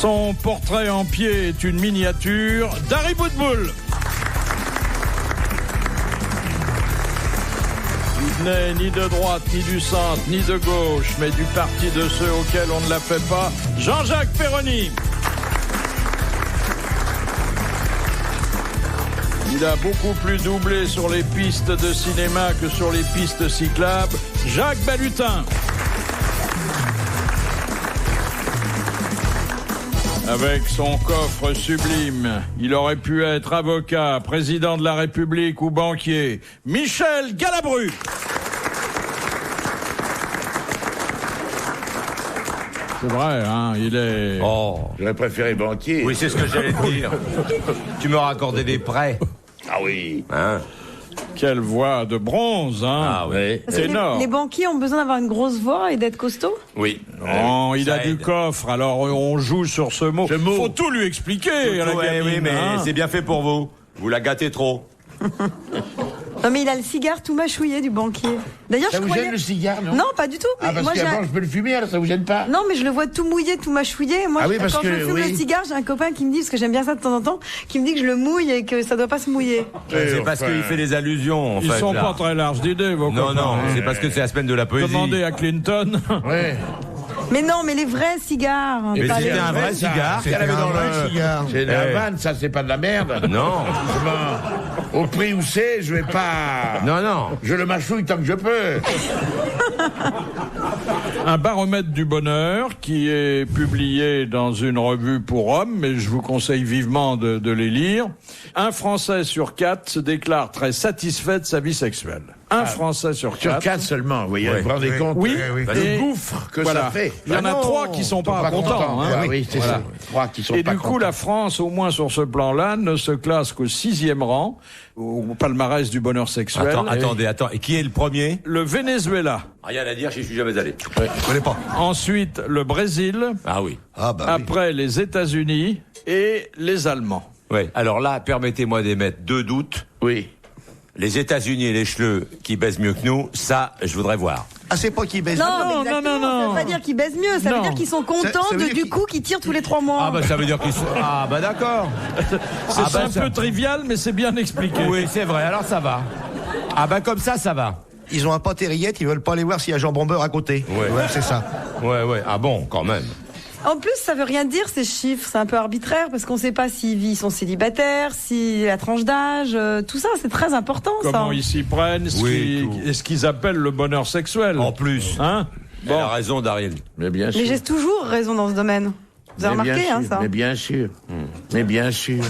Son portrait en pied est une miniature d'Harry Bootbull. Il n'est ni de droite, ni du centre, ni de gauche, mais du parti de ceux auxquels on ne la fait pas, Jean-Jacques Perroni. Il a beaucoup plus doublé sur les pistes de cinéma que sur les pistes cyclables, Jacques Balutin. Avec son coffre sublime, il aurait pu être avocat, président de la République ou banquier, Michel Galabru. C'est vrai, hein, il est... Oh, J'aurais préféré banquier. oui, c'est ce que j'allais te dire. Tu me raccordais des prêts. Ah oui. Hein? Quelle voix de bronze, hein. Ah oui. Parce que C'est énorme. les banquiers ont besoin d'avoir une grosse voix et d'être costaud. Oui. Non, il a Ça du aide. coffre, alors on joue sur ce mot. Faut tout lui expliquer à la Ouais, gamine, oui, mais hein. c'est bien fait pour vous. Vous la gâtez trop. Non mais il a le cigare tout mâchouillé du banquier. D'ailleurs, Ça je vous croyais... gêne le cigare, non? Non, pas du tout. Ah, parce moi, qu'avant, je peux le fumer, alors ça vous gêne pas? Non, mais je le vois tout mouillé, tout mâchouillé. Moi, Ah oui, parce quand que, je fume oui. le cigare, j'ai un copain qui me dit, parce que j'aime bien ça de temps en temps, qui me dit que je le mouille et que ça doit pas se mouiller. C'est parce qu'il fait des allusions, en Ils fait. sont là. pas très larges d'idées, vos Non, copains. non, c'est parce que c'est la semaine de la poésie. Demandez à Clinton. Ouais. Mais non, mais les vrais cigares. Mais pas c'était les- un vrai cigare qu'elle avait dans le... C'est une Havane, ça, c'est pas de la merde. Non, Au prix où c'est, je vais pas... non, non. Je le mâchouille tant que je peux. Un baromètre du bonheur qui est publié dans une revue pour hommes, mais je vous conseille vivement de les lire. Un Français sur 4 se déclare très satisfait de sa vie sexuelle. Un Français sur 4. Sur 4 seulement, vous voyez, Ouais. vous vous rendez compte? Oui, Le et gouffre que voilà. ça fait. Il y en a non, 3 qui sont pas contents. Hein. Ah oui, c'est Voilà. ça. 3 qui sont Et pas du coup, contents. la France, au moins sur ce plan-là, ne se classe qu'au 6e rang, au palmarès du bonheur sexuel. Attendez. Et qui est le premier? Le Venezuela. Rien à dire, j'y suis jamais allé. Je connais pas. Ensuite, le Brésil. Ah oui. Après, les États-Unis et les Allemands. Ouais. Alors là, permettez-moi d'émettre 2 doutes. Oui. Les États-Unis et les chleux qui baisent mieux que nous, ça, je voudrais voir. Ah, c'est pas qui baise. Non, non, mais exactement, non. ça veut pas dire qu'ils baisent mieux, ça Non. veut dire qu'ils sont contents Ça veut dire du qu'ils- coup qu'ils tirent tous les 3 mois. Ah bah ça veut dire qu'ils sont... Ah bah d'accord. C'est un peu trivial, mais c'est bien expliqué. Oui, c'est vrai, alors ça va. Ah bah comme ça va. Ils ont un pote et rillettes, ils veulent pas aller voir s'il y a Jean Bombeur à côté. Ouais. C'est ça. Ouais. Ah bon, quand même. En plus, ça veut rien dire ces chiffres, c'est un peu arbitraire parce qu'on sait pas s'ils sont célibataires, si la tranche d'âge, tout ça, c'est très important Comment ça. ils s'y prennent, ce qu'ils appellent le bonheur sexuel. En plus. Hein? Elle a raison, Daryl. Mais bien sûr. Mais j'ai toujours raison dans ce domaine. Vous avez Mais bien remarqué, hein, sûr, ça. Mais bien sûr. Mais bien sûr.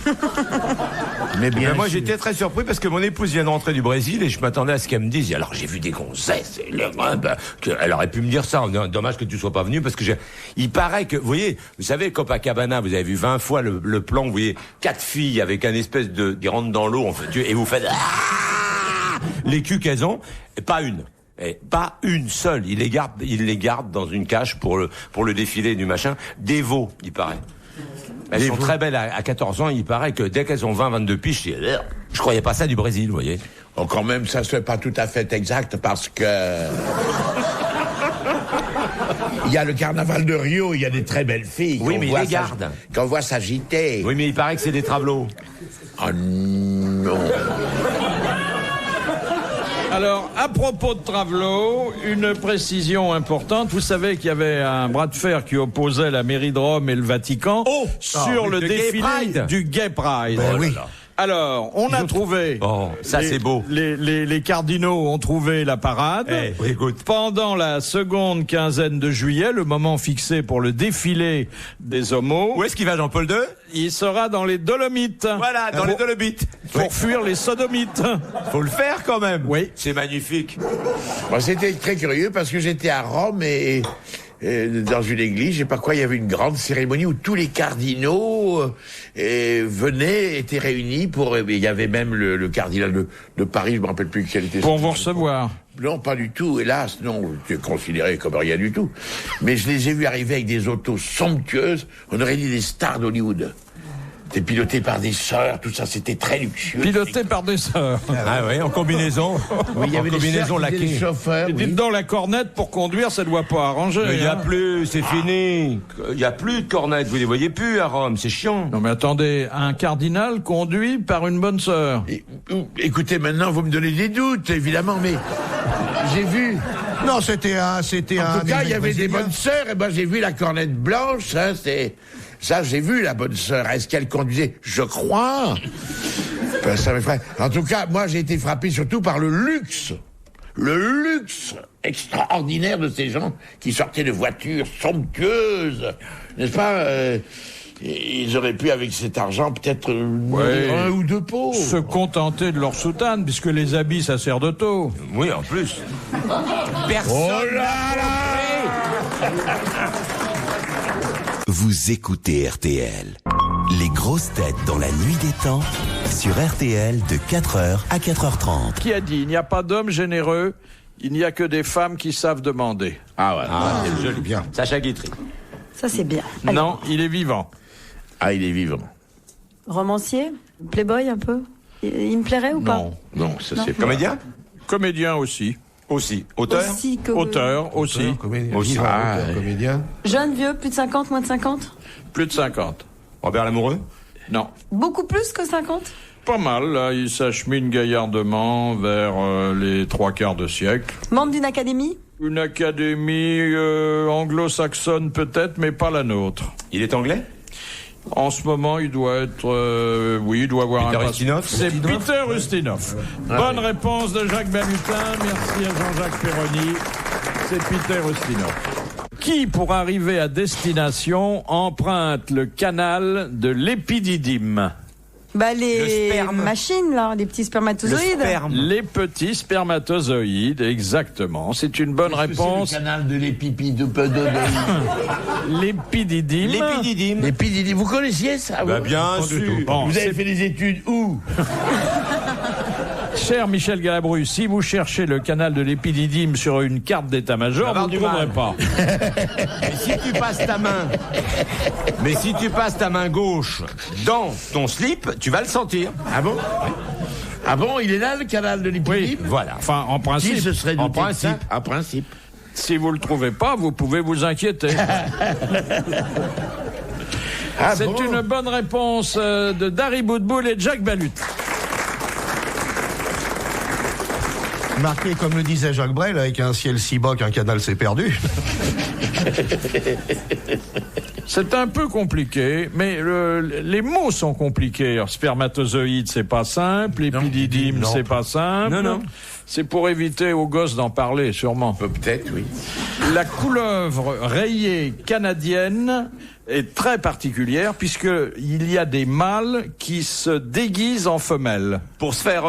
Mais bien Moi, sûr. j'étais très surpris parce que mon épouse vient de rentrer du Brésil et je m'attendais à ce qu'elle me dise. Alors, j'ai vu des gonzesses. Elle aurait pu me dire ça. Dommage que tu sois pas venu parce que il paraît que, vous voyez, vous savez, Copacabana, vous avez vu 20 fois le plan, vous voyez, 4 filles avec un espèce qui rentrent dans l'eau, et vous faites, les culs qu'elles ont, et pas une. Et pas une seule. Il les garde dans une cage pour le défilé du machin. Des veaux, il paraît. Elles sont très belles à 14 ans, il paraît que dès qu'elles ont 20-22 piges, je croyais pas ça du Brésil, vous voyez. Oh, quand même, ça se fait pas tout à fait exact parce que... Il y a le carnaval de Rio, il y a des très belles filles. Oui, qu'on mais ils voit les gardent. Qu'on voit s'agiter. Oui, mais il paraît que c'est des travelots. Oh non. Alors, à propos de Travelo, une précision importante. Vous savez qu'il y avait un bras de fer qui opposait la mairie de Rome et le Vatican sur le le Gay défilé Pride. du Gay Pride. Ben oui. Alors, on a trouvé... Oh, ça c'est beau. Les cardinaux ont trouvé la parade. Écoute. Pendant la seconde quinzaine de juillet, le moment fixé pour le défilé des homos, Où est-ce qu'il va, Jean-Paul II? il sera dans les Dolomites. Voilà, dans les Dolomites. Pour fuir les sodomites. Faut le faire quand même. Oui. C'est magnifique. Bon, c'était très curieux parce que j'étais à Rome et dans une église, je sais pas quoi, il y avait une grande cérémonie où tous les cardinaux venaient, étaient réunis pour... Il y avait même le cardinal de Paris, je me rappelle plus quel était... Pour vous recevoir. Non, pas du tout, hélas, non, c'est considéré comme rien du tout. Mais je les ai vus arriver avec des autos somptueuses, on aurait dit des stars d'Hollywood. C'était piloté par des sœurs, tout ça, c'était très luxueux. Piloté par des sœurs. Ah oui, en combinaison. Oui, il y avait en des combinaison sœurs qui étaient laquée. les chauffeurs. Et oui. dites donc, la cornette pour conduire, ça doit pas arranger. Mais il n'y a hein. plus, c'est fini. Il n'y a plus de cornettes, vous les voyez plus à Rome, c'est chiant. Non mais attendez, un cardinal conduit par une bonne sœur. Écoutez, maintenant, vous me donnez des doutes, évidemment, mais j'ai vu. Non, c'était un. En tout cas, il y avait des bonnes sœurs, et ben j'ai vu la cornette blanche, hein, ça j'ai vu la bonne sœur. Est-ce qu'elle conduisait? Je crois. Ben, ça m'effraie. En tout cas, moi j'ai été frappé surtout par le luxe extraordinaire de ces gens qui sortaient de voitures somptueuses, n'est-ce pas? Ils auraient pu, avec cet argent, peut-être nourrir un ou deux pauvres. Se contenter de leur soutane, puisque les habits, ça sert de taux. Oui, en plus. Personne. Oh là là! Vous écoutez RTL. Les grosses têtes dans la nuit des temps sur RTL de 4h à 4h30. Qui a dit, il n'y a pas d'hommes généreux, il n'y a que des femmes qui savent demander. Ah ouais. C'est joli. Bien. Sacha Guitry. Ça, c'est bien. Non, il est vivant. Ah, il est vivant. Romancier, playboy un peu. Il me plairait ou pas? Non, ça c'est pas. Comédien Comédien aussi. Aussi. Auteur Aussi que... Auteur aussi. Comédien. Aussi. Vivant, Ah, auteur, ouais. comédien. Jeune, vieux, plus de 50, moins de 50? Plus de 50. Robert Lamoureux. Non. Beaucoup plus que 50? Pas mal, là, il s'achemine gaillardement vers les 3/4 de siècle. Membre d'une académie? Une académie anglo-saxonne peut-être, mais pas la nôtre. Il est anglais. En ce moment, il doit être... oui, il doit avoir Peter un... Ustinov. C'est Peter Ustinov. Bonne réponse de Jacques Balutin. Merci à Jean-Jacques Perroni. C'est Peter Ustinov. Qui, pour arriver à destination, emprunte le canal de l'épididyme? Bah, Le les sperme. machines, là, les petits spermatozoïdes. Les petits spermatozoïdes, exactement. C'est une bonne réponse. C'est le canal de l'épididyme. L'épididyme. L'épididyme. L'épididyme, vous connaissiez ça? Bah, vous bien sûr. Bon, Vous avez c'est- fait des études où? Cher Michel Galabru, si vous cherchez le canal de l'épididyme sur une carte d'état-major, Ça va vous ne du trouverez mal. pas. Mais si tu passes ta main gauche dans ton slip, tu vas le sentir. Ah bon? Ah bon, il est là, le canal de l'épididyme? Voilà. Enfin, en Qui principe, se serait en douté de ça? principe. En principe. si vous le trouvez pas, vous pouvez vous inquiéter. Ah C'est bon? une bonne réponse de Dari Boudboul et de Jacques Balut. Marqué, comme le disait Jacques Brel, avec un ciel si bas qu'un canal s'est perdu. C'est un peu compliqué, mais les mots sont compliqués. Alors, spermatozoïde, c'est pas simple. Épididyme, non. c'est pas simple. Non. C'est pour éviter aux gosses d'en parler, sûrement. Peut-être, oui. La couleuvre rayée canadienne est très particulière puisque il y a des mâles qui se déguisent en femelles. Pour se faire.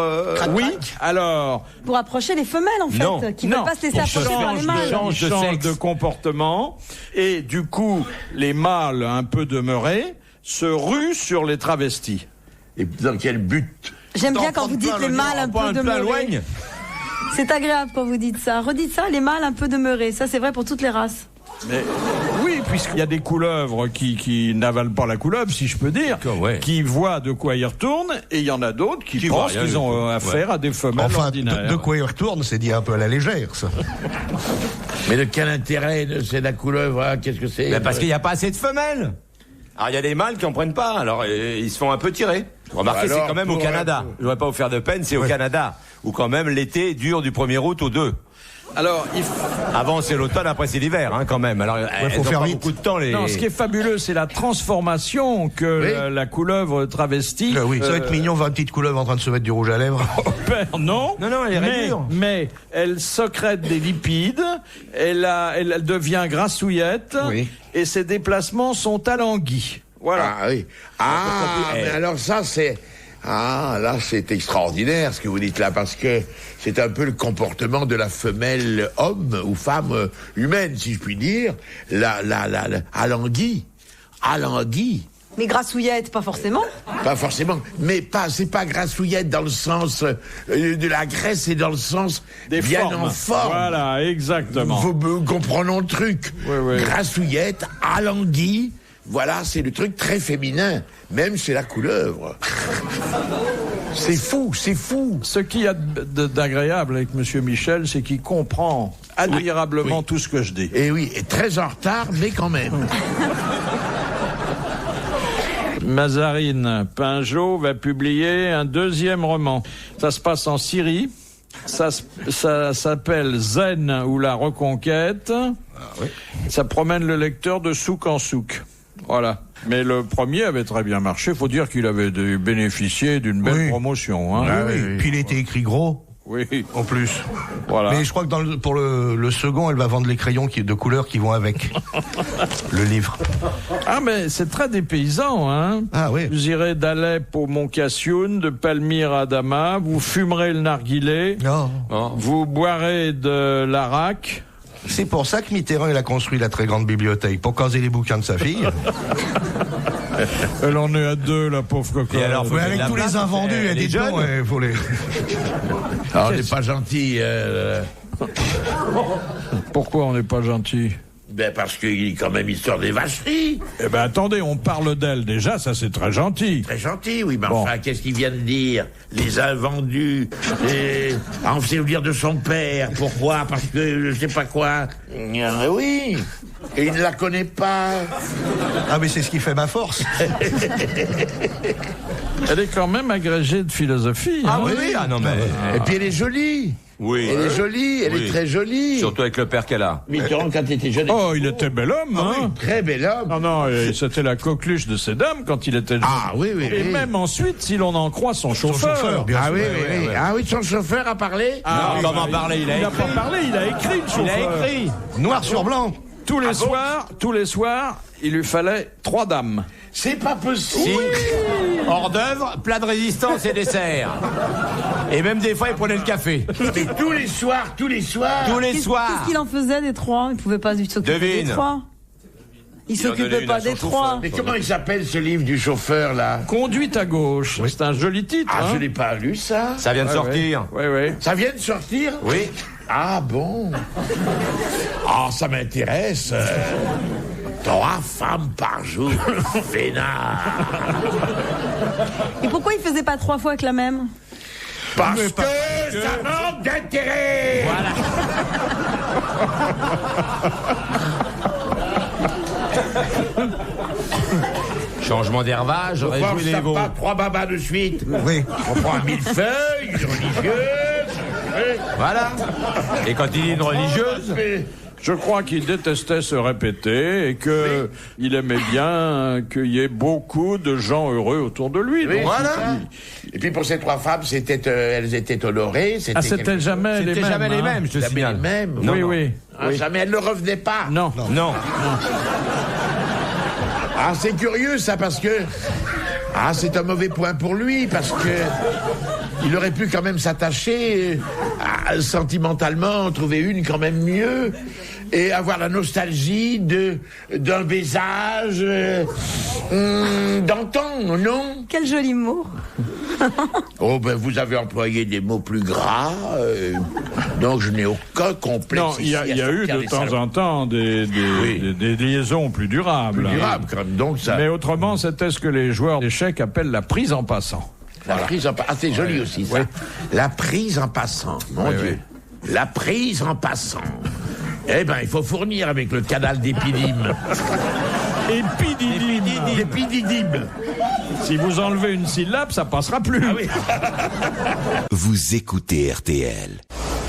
Oui. Alors, Pour approcher les femelles, en fait, Non, qui ne veulent pas se laisser approcher par les mâles. change de change sexe. de comportement et du coup, les mâles un peu demeurés se ruent sur les travestis. Et dans quel but? J'aime bien quand vous dites les mâles un peu demeurés. loigne. C'est agréable quand vous dites ça. Redites ça, les mâles un peu demeurés. Ça, c'est vrai pour toutes les races. Mais oui, puisqu'il y a des couleuvres qui n'avalent pas la couleuvre, si je peux dire, D'accord, ouais. qui voient de quoi ils retournent, et il y en a d'autres qui Qui voient pensent rien qu'ils du ont tout. affaire à des femelles Enfin, ordinaires. de quoi il retourne, c'est dit un peu à la légère, ça. Mais de quel intérêt c'est la couleuvre, hein? Qu'est-ce que c'est? Mais parce qu'il n'y a pas assez de femelles. Alors il y a des mâles qui en prennent pas, alors ils se font un peu tirer. Remarquez, Alors, c'est quand même au pour- Canada. Je ne voudrais pas vous faire de peine, c'est au Canada. Où quand même l'été dure du 1er août au 2. Alors, Avant c'est l'automne, après c'est l'hiver, hein, quand même. Alors elles faut ont faire pas vite. beaucoup de temps les. non, ce qui est fabuleux, c'est la transformation que Oui. la couleuvre travestie Oui, ça va être mignon, 20 petites couleuvres en train de se mettre du rouge à lèvres. opère. Non, Non, elle est mais, dure. mais elle sécrète des lipides, elle devient grassouillette, Oui. et ses déplacements sont alanguis. Voilà. Ah oui. Ah, mais alors ça, c'est... Ah, là, c'est extraordinaire ce que vous dites là, parce que c'est un peu le comportement de la femelle homme ou femme humaine, si je puis dire. Alanguie. Mais grassouillette, pas forcément. Pas forcément, mais c'est pas grassouillette dans le sens de la graisse, c'est dans le sens Des bien formes. en forme. Voilà, exactement. Comprenons le truc. Oui, oui. Grassouillette, alanguie, Voilà, c'est le truc très féminin, même chez la couleuvre. C'est fou, c'est fou. Ce qu'il y a d'agréable avec Monsieur Michel, c'est qu'il comprend admirablement tout ce que je dis. Et oui, et très en retard, mais quand même. Mazarine Pinjot va publier un deuxième roman. Ça se passe en Syrie. Ça s'appelle Zen ou la Reconquête. Ça promène le lecteur de souk en souk. Voilà. Mais le premier avait très bien marché. Faut dire qu'il avait bénéficié d'une belle promotion. Hein. Oui. Puis il était écrit gros. Oui. En plus. Voilà. Mais je crois que pour le second, elle va vendre les crayons de couleur qui vont avec le livre. Ah, mais c'est très dépaysant, hein. Ah oui. Vous irez d'Alep au Mont Cassioun, de Palmyre à Damas, vous fumerez le narguilé, vous boirez de l'arak. C'est pour ça que Mitterrand, il a construit la très grande bibliothèque, pour caser les bouquins de sa fille. Elle en est à 2, la pauvre cocotte. Et alors, Mais avec tous les invendus, elle dit non, faut les... Ah, on n'est pas gentil. Pourquoi on n'est pas gentil? Ben parce qu'il quand même il sort des vacheries. Eh ben attendez, on parle d'elle déjà, ça c'est très gentil. Très gentil, oui, mais Bon. enfin, qu'est-ce qu'il vient de dire? Les invendus. On sait dire de son père. Pourquoi? Parce que je sais pas quoi. Oui. Et il ne la connaît pas. Ah mais c'est ce qui fait ma force. Elle est quand même agrégée de philosophie. Ah hein. oui, ah non mais... Et puis elle est jolie. Oui. Elle est jolie, elle est très jolie. Surtout avec le père qu'elle a. Mitterrand, quand il était jeune. Oh, il était bel homme, hein. Très bel homme. Non, non, c'était la coqueluche de ces dames quand il était jeune. Ah oui, oui, Et oui. même ensuite, si l'on en croit son chauffeur. bien Ah sûr. oui, oui, oui. Ah oui, son chauffeur a parlé. Non, comment parler? Il a pas parlé, il a écrit le chauffeur. Noir sur blanc. Tous les soirs, il lui fallait 3 dames. C'est pas possible. Hors d'œuvre, plat de résistance et dessert. Et même des fois, il prenait le café. Mais tous les soirs. Tous les Qu'est-ce soirs. qu'il en faisait des 3? Il pouvait pas s'occuper des Devine. 3. Il en donnait s'occupait une pas à son des chauffeur. 3. Mais comment il s'appelle ce livre du chauffeur là? Conduite à gauche. C'est un joli titre. Ah, hein. je n'ai pas lu ça. Ça vient de sortir. Oui, oui. Ça vient de sortir? Oui. Ah bon? Ah, ça m'intéresse. 3 femmes par jour. Vénard. Et pourquoi il faisait pas 3 fois avec la même? Parce que ça manque d'intérêt. Changement d'hervage, Pourquoi on réjouis les ne veaux. pas 3 babas de suite? Oui. On prend un millefeuille, une religieuse. Voilà. Et quand il dit une religieuse, Je crois qu'il détestait se répéter et que il aimait bien qu'il y ait beaucoup de gens heureux autour de lui. Oui, Donc, voilà. Et puis pour ces 3 femmes, elles étaient honorées. c'était jamais les c'était mêmes. jamais les hein. mêmes, je te Jamais les signale. mêmes. Non, Oui, non. oui. Ah, jamais elles ne revenaient pas. Non. Non. Ah, c'est curieux ça parce que c'est un mauvais point pour lui parce que il aurait pu quand même s'attacher sentimentalement, trouver une quand même mieux et avoir la nostalgie d'un baisage d'antan, non? Quel joli mot. Oh ben vous avez employé des mots plus gras, donc je n'ai aucun complexe. Non, il y a ici à eu sortir de des temps salons. en temps des liaisons plus durables. Plus durables quand même, donc ça. Mais autrement, c'était ce que les joueurs d'échecs appellent la prise en passant. La prise en passant. Ah, c'est joli aussi, ça. La prise en passant, mon Dieu. La prise en passant. Eh ben, il faut fournir avec le canal d'Épidyme. Épididyme. Si vous enlevez une syllabe, ça passera plus. Ah oui. Vous écoutez RTL.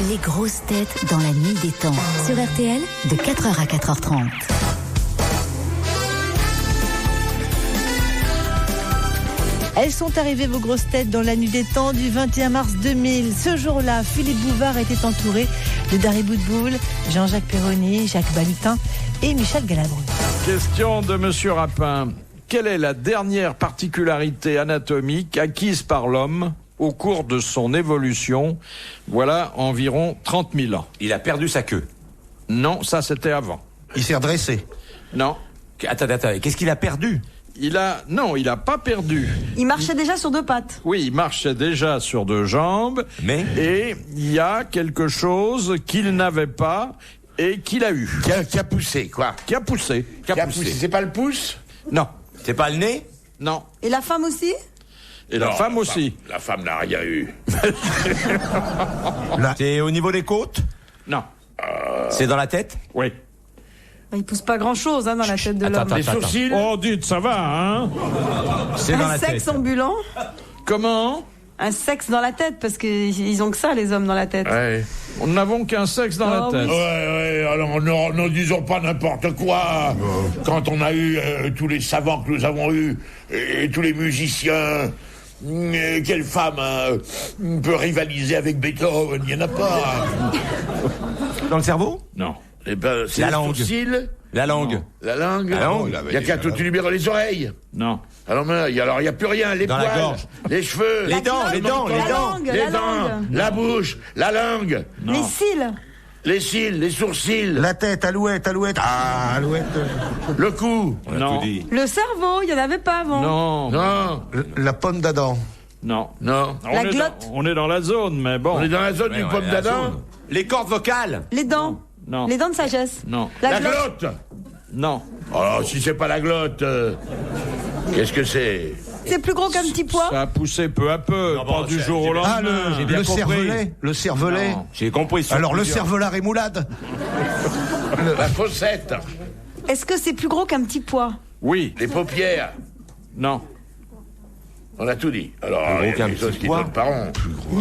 Les grosses têtes dans la nuit des temps. Sur RTL, de 4h à 4h30. Elles sont arrivées, vos grosses têtes, dans la nuit des temps du 21 mars 2000. Ce jour-là, Philippe Bouvard était entouré de Dari Boudboul, Jean-Jacques Perroni, Jacques Balutin et Michel Galabru. Question de Monsieur Rapin. Quelle est la dernière particularité anatomique acquise par l'homme au cours de son évolution? Voilà environ 30 000 ans. il a perdu sa queue. Non, ça c'était avant. Il s'est redressé. Non. Attends, qu'est-ce qu'il a perdu? Il a pas perdu. Il marchait déjà sur 2 pattes. Oui, il marchait déjà sur 2 jambes. Mais Et il y a quelque chose qu'il n'avait pas et qu'il a eu. Qui a poussé, quoi. Qui a poussé. Qui a poussé. C'est pas le pouce? Non. C'est pas le nez? Non. Et la femme aussi? Et la femme aussi. La femme n'a rien eu. C'est au niveau des côtes? Non. C'est dans la tête? Oui. Il pousse pas grand-chose dans la tête de Attends, l'homme. Les sourcils. Oh, dites, ça va, hein? C'est dans Un la sexe tête. ambulant? Comment? Un sexe dans la tête, parce qu'ils ont que ça, les hommes, dans la tête. Ouais. Nous n'avons qu'un sexe dans la Oh, tête. oui. Ouais, alors ne disons pas n'importe quoi. Quand on a eu tous les savants que nous avons eus, et tous les musiciens, quelle femme peut rivaliser avec Beethoven? Il n'y en a pas. Dans le cerveau? Non. Eh ben, c'est La les langue. sourcils, La langue. la langue. La langue. Il n'y a qu'à tout libérer les oreilles. Non. Alors il n'y a plus rien. Les Dans la poils, gorge. les cheveux, Les dents, clope, les dents, la les dents. langue, les la dents, langue. la bouche, la langue, Les cils. les cils, les sourcils, La tête, alouette. Ah, alouette. le cou. On a Non. tout dit. Le cerveau, il n'y en avait pas avant. Non. Non, La pomme d'Adam. Non. non. La On est glotte. on est dans la zone, mais bon. On est dans la zone Ouais, du ouais, pomme la d'Adam. zone. Les cordes vocales. Les dents. Non. Les dents de sagesse. Non. La glotte. glotte. Non. Alors, si c'est pas la glotte, qu'est-ce que c'est? C'est plus gros qu'un petit pois. Ça a poussé peu à peu, Non, pas bon, du c'est- jour au j'ai- lendemain. Ah, J'ai bien le compris. cervelet. Le cervelet. Non. J'ai compris. sur Alors, le plusieurs. cervelas rémoulade. La fossette, Est-ce que c'est plus gros qu'un petit pois? Oui. les paupières. Non. On a tout dit. Alors, Plus gros il y a qu'un des choses petit qui pois. tournent par rond.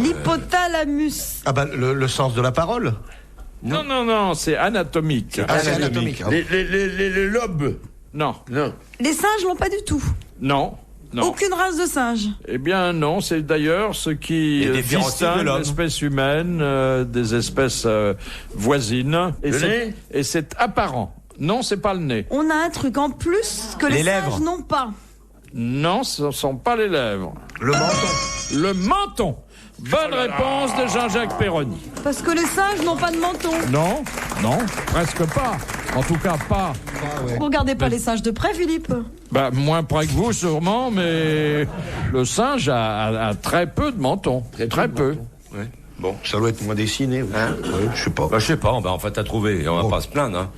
L'hypothalamus. Ah, bah, le sens de la parole. Non, non, non, c'est anatomique. Ah, c'est anatomique. Ah, Les lobes. Non. Non. Les singes l'ont pas du tout. Non. Non. Aucune race de singe. Eh bien non, c'est d'ailleurs ce qui Les différencie de distingue l'homme. l'espèce humaine des espèces voisines. Et Le c'est- nez Et c'est apparent. Non, c'est pas le nez. On a un truc en plus que Les les lèvres. singes n'ont pas. Non, ce ne sont pas les lèvres. Le menton. Le menton. Bonne réponse de Jean-Jacques Perroni. Parce que les singes n'ont pas de menton. Non, non, presque pas. En tout cas, pas. Vous regardez pas les singes de près, Philippe? Bah, moins près que vous, sûrement, mais le singe a très peu de menton. Très peu. Ouais. Bon. Ça doit être moins dessiné. Hein? Ouais, je sais pas. Bah, je sais pas, en fait, t'as trouvé. On va pas se plaindre, hein.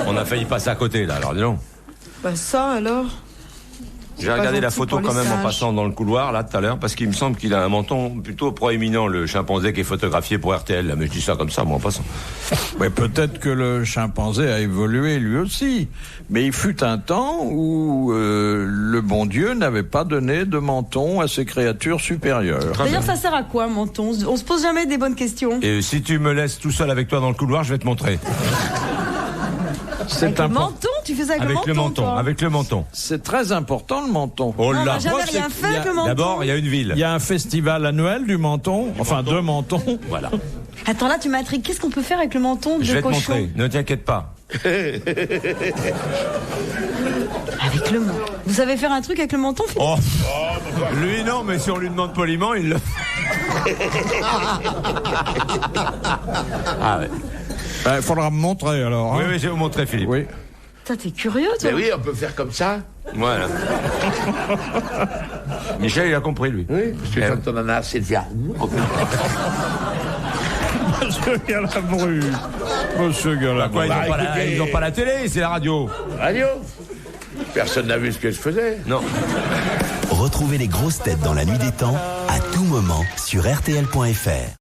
On a failli passer à côté, là, alors dis donc. Bah ça alors. J'ai regardé la gentil photo pour quand les même en singes. passant dans le couloir, là, tout à l'heure, parce qu'il me semble qu'il a un menton plutôt proéminent, le chimpanzé qui est photographié pour RTL, là. Mais je dis ça comme ça, moi, en passant. Mais peut-être que le chimpanzé a évolué lui aussi. Mais il fut un temps où le bon Dieu n'avait pas donné de menton à ses créatures supérieures. D'ailleurs, ça sert à quoi, un menton? On se pose jamais des bonnes questions. Et si tu me laisses tout seul avec toi dans le couloir, je vais te montrer. C'est Avec le important. menton? Tu fais ça avec, Avec le menton, toi. avec le menton. C'est très important le menton. Oh Non, on là. n'a jamais Moi, rien c'est fait qu'il y a- avec le menton. D'abord, il y a une ville. Il y a un festival annuel du menton, enfin deux mentons. Voilà. Attends, là, tu m'intrigues. Qu'est-ce qu'on peut faire avec le menton de Je vais te cochon? montrer. Ne t'inquiète pas. Avec le menton. Vous savez faire un truc avec le menton, Philippe? Oh. Lui, non, mais si on lui demande poliment, il le fait. Ah ouais. Il faudra me montrer alors. Oui, hein. oui, je vais vous montrer, Philippe. Oui. Putain, t'es curieux, toi. Mais oui, on peut faire comme ça. Voilà. Michel, il a compris, lui. Oui, parce que quand on en a assez de viande. Monsieur Galabru. Monsieur Galabru. Quoi, Bah, écoutez- ils n'ont pas la télé, c'est la radio. Radio. Personne n'a vu ce que je faisais. Non. Retrouvez les grosses têtes dans la nuit des temps à tout moment sur RTL.fr.